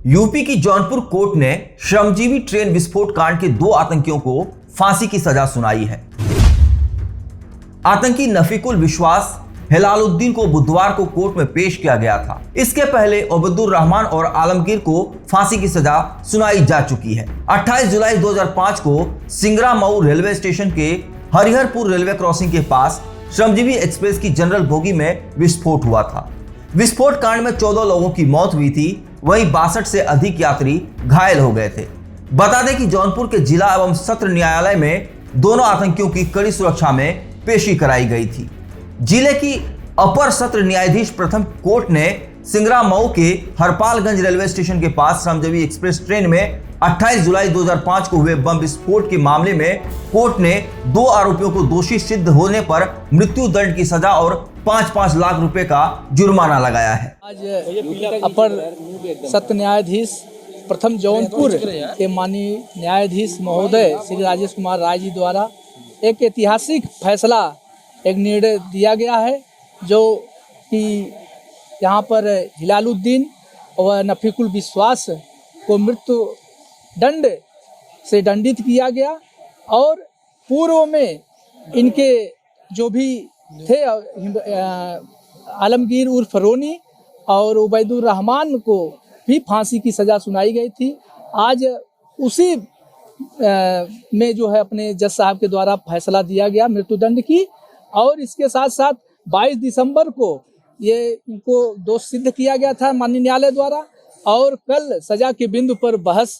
UP की Jaunpur court ने श्रमजीवी train विस्फोट कांड के 2 आतंकियों को फांसी की सजा सुनाई है। आतंकी नफीकुल विश्वास हिलालुद्दीन को बुधवार को कोर्ट में पेश किया गया था। इसके पहले उबैदुर रहमान और आलमगीर को फांसी की सजा सुनाई जा चुकी है। 28 जुलाई 2005 को सिंगरा मऊ रेलवे स्टेशन के हरिहरपुर रेलवे क्रॉसिंग के पास श्रमजीवी एक्सप्रेस की जनरल बोगी में विस्फोट हुआ था। विस्फोट कांड में 14 लोगों की मौत हुई थी, वहीं 62 से अधिक यात्री घायल हो गए थे। बता दें कि जौनपुर के जिला एवं सत्र न्यायालय में दोनों आतंकियों की कड़ी सुरक्षा में पेशी कराई गई थी। जिले की अपर सत्र न्यायाधीश प्रथम कोर्ट ने सिंगरा मऊ के हरपालगंज रेलवे स्टेशन के पास श्रमजीवी एक्सप्रेस ट्रेन में 28 जुलाई 2005 को हुए बम विस्फोट के मामले में कोर्ट ने 2 आरोपियों को दोषी सिद्ध होने पर मृत्यु दंड की सजा और 5-5 लाख रुपए का जुर्माना लगाया है। आज अपर सत्र न्यायाधीश प्रथम जौनपुर के माननीय न्यायाधीश महोदय श्री राजेश कुमार राय जी द्वारा एक ऐतिहासिक फैसला, एक निर्णय दिया गया है, जो कि यहाँ पर हिलालुद्दीन व नफीकुल विश्वास को मृत्यु दंड से दंडित किया गया और पूर्व में इनके जो भी थे आलमगीर उर्फ रोनी और उबैदुर रहमान को भी फांसी की सज़ा सुनाई गई थी। आज उसी में जो है अपने जज साहब के द्वारा फैसला दिया गया मृत्युदंड की, और इसके साथ साथ 22 दिसंबर को ये इनको दोष सिद्ध किया गया था माननीय न्यायालय द्वारा, और कल सजा के बिंदु पर बहस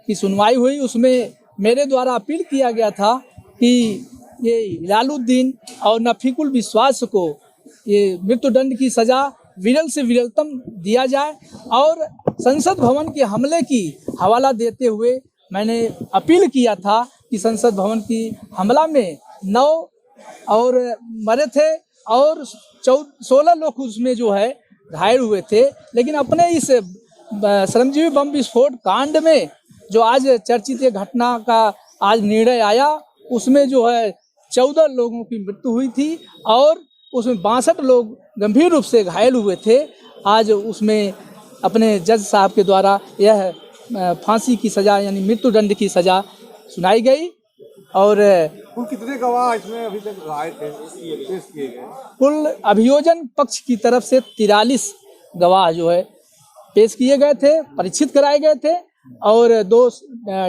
की सुनवाई हुई। उसमें मेरे द्वारा अपील किया गया था कि ये हिलालुद्दीन और नफीकुल विश्वास को ये मृत्युदंड की सज़ा विरल से विरलतम दिया जाए, और संसद भवन के हमले की हवाला देते हुए मैंने अपील किया था कि संसद भवन की हमला में 9 और मरे थे और 16 लोग उसमें जो है घायल हुए थे। लेकिन अपने इस श्रमजीवी बम विस्फोट कांड में जो आज चर्चित घटना का आज निर्णय आया, उसमें जो है 14 लोगों की मृत्यु हुई थी और उसमें 62 लोग गंभीर रूप से घायल हुए थे। आज उसमें अपने जज साहब के द्वारा यह फांसी की सज़ा यानी मृत्युदंड की सज़ा सुनाई गई। और कुल कितने गवाह इसमें अभी तक आए थे, पेश किए गए? कुल अभियोजन पक्ष की तरफ से 43 गवाह जो है पेश किए गए थे, परीक्षित कराए गए थे, और 2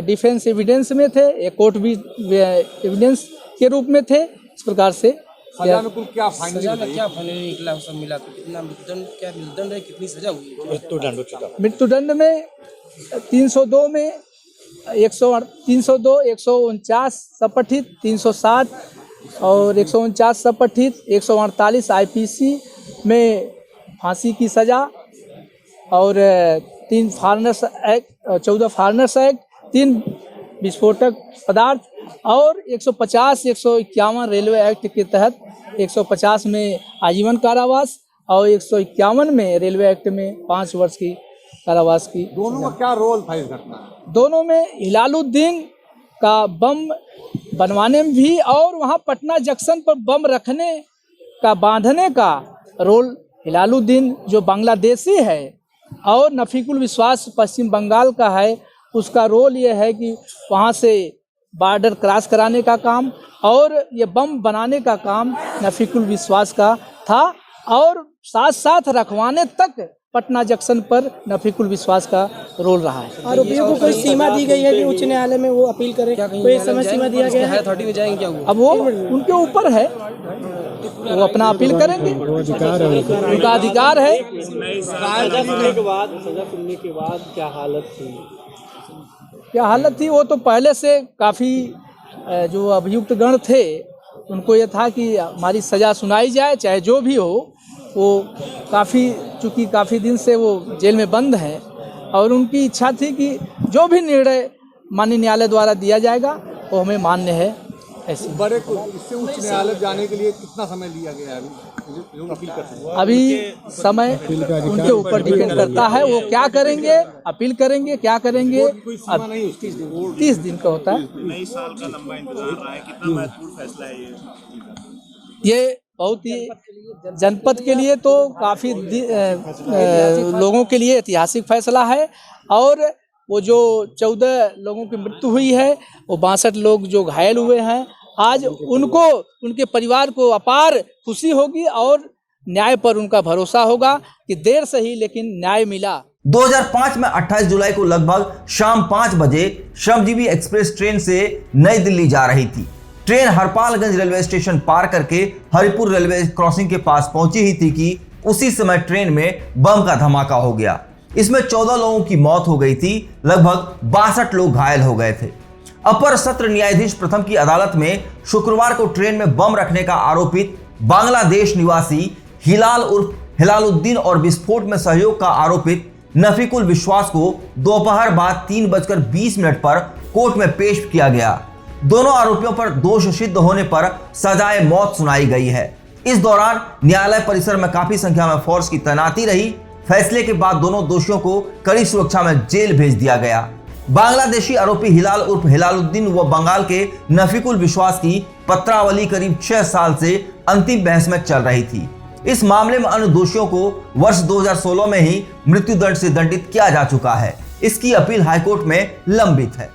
डिफेंस एविडेंस में थे, एक कोर्ट भी एविडेंस के रूप में थे। इस प्रकार से सजा में कुल क्या फाइनल निकला, सब मिला तो कितना मृत्युदंड, क्या मृत्युदंड है, कितनी सजा हुई? मृत्युदंड में 302 में 302, 149 सपठित, 360 और 149 सपठित, 148 आईपीसी में फांसी की सज़ा, और 3 फॉरेनर्स एक्ट, 14 फॉरेनर्स एक्ट, 3 विस्फोटक पदार्थ, और 150, 151 रेलवे एक्ट के तहत 150 में आजीवन कारावास और 151 में रेलवे एक्ट में 5 वर्ष की कारावास की। दोनों का क्या रोल था इस घटना? दोनों में हिलालुद्दीन का बम बनवाने में भी और वहाँ पटना जंक्शन पर बम रखने का, बांधने का रोल हिलालुद्दीन जो बांग्लादेशी है और नफीकुल विश्वास पश्चिम बंगाल का है, उसका रोल ये है कि वहाँ से बॉर्डर क्रॉस कराने का काम और ये बम बनाने का काम नफीकुल विश्वास का था, और साथ साथ रखवाने तक पटना जंक्शन पर नफीकुल विश्वास का रोल रहा है। आरोपियों को कोई सीमा दी गई है कि उच्च न्यायालय में वो अपील करें, कोई समय सीमा दिया गया है? अथॉरिटी में जाएंगे क्या वो? अब वो उनके ऊपर है, वो अपना अपील करेंगे, उनका अधिकार है। सजा सुनने के बाद क्या हालत थी? क्या हालत थी, वो तो पहले से काफ़ी जो अभियुक्त गण थे उनको ये था कि हमारी सज़ा सुनाई जाए, चाहे जो भी हो। वो चूँकि काफ़ी दिन से वो जेल में बंद हैं, और उनकी इच्छा थी कि जो भी निर्णय माननीय न्यायालय द्वारा दिया जाएगा वो हमें मान्य है। ऐसे बड़े इससे उच्च न्यायालय जाने के लिए कितना समय लिया गया है अपील करते हैं? अभी समय उनके ऊपर डिपेंड करता है, वो क्या करेंगे, अपील करेंगे, क्या करेंगे। 30 दिन का होता है। नई साल का लंबा इंतजार रहा है, कितना महत्वपूर्ण फैसला है ये? ये बहुत ही जनपद के लिए तो काफ़ी लोगों के लिए ऐतिहासिक फैसला है। और वो जो 14 लोगों की मृत्यु हुई है, वो 62 लोग जो घायल हुए हैं, आज उनको, उनके परिवार को अपार खुशी होगी और न्याय पर उनका भरोसा होगा कि देर से ही लेकिन न्याय मिला। 2005 में 28 जुलाई को लगभग शाम 5 बजे श्रमजीवी एक्सप्रेस ट्रेन से नई दिल्ली जा रही थी। ट्रेन हरपालगंज रेलवे स्टेशन पार करके हरिपुर रेलवे क्रॉसिंग के पास पहुंची ही थी कि उसी समय ट्रेन में बम का धमाका हो गया। इसमें 14 लोगों की मौत हो गई थी, लगभग 62 लोग घायल हो गए थे। अपर सत्र न्यायाधीश प्रथम की अदालत में शुक्रवार को ट्रेन में बम रखने का आरोपित बांग्लादेश निवासी हिलाल उर्फ हिलालुद्दीन और विस्फोट में सहयोग का आरोपित नफीकुल विश्वास को दोपहर बाद 3:20 पर कोर्ट में पेश किया गया। दोनों आरोपियों पर दोष सिद्ध होने पर सजाए मौत सुनाई गई है। इस दौरान न्यायालय परिसर में काफी संख्या में फोर्स की तैनाती रही। फैसले के बाद दोनों दोषियों को कड़ी सुरक्षा में जेल भेज दिया गया। बांग्लादेशी आरोपी हिलाल उर्फ हिलालुद्दीन व बंगाल के नफीकुल विश्वास की पत्रावली करीब 6 साल से अंतिम बहस में चल रही थी। इस मामले में अन्य दोषियों को वर्ष 2016 में ही मृत्युदंड से दंडित किया जा चुका है। इसकी अपील हाईकोर्ट में लंबित है।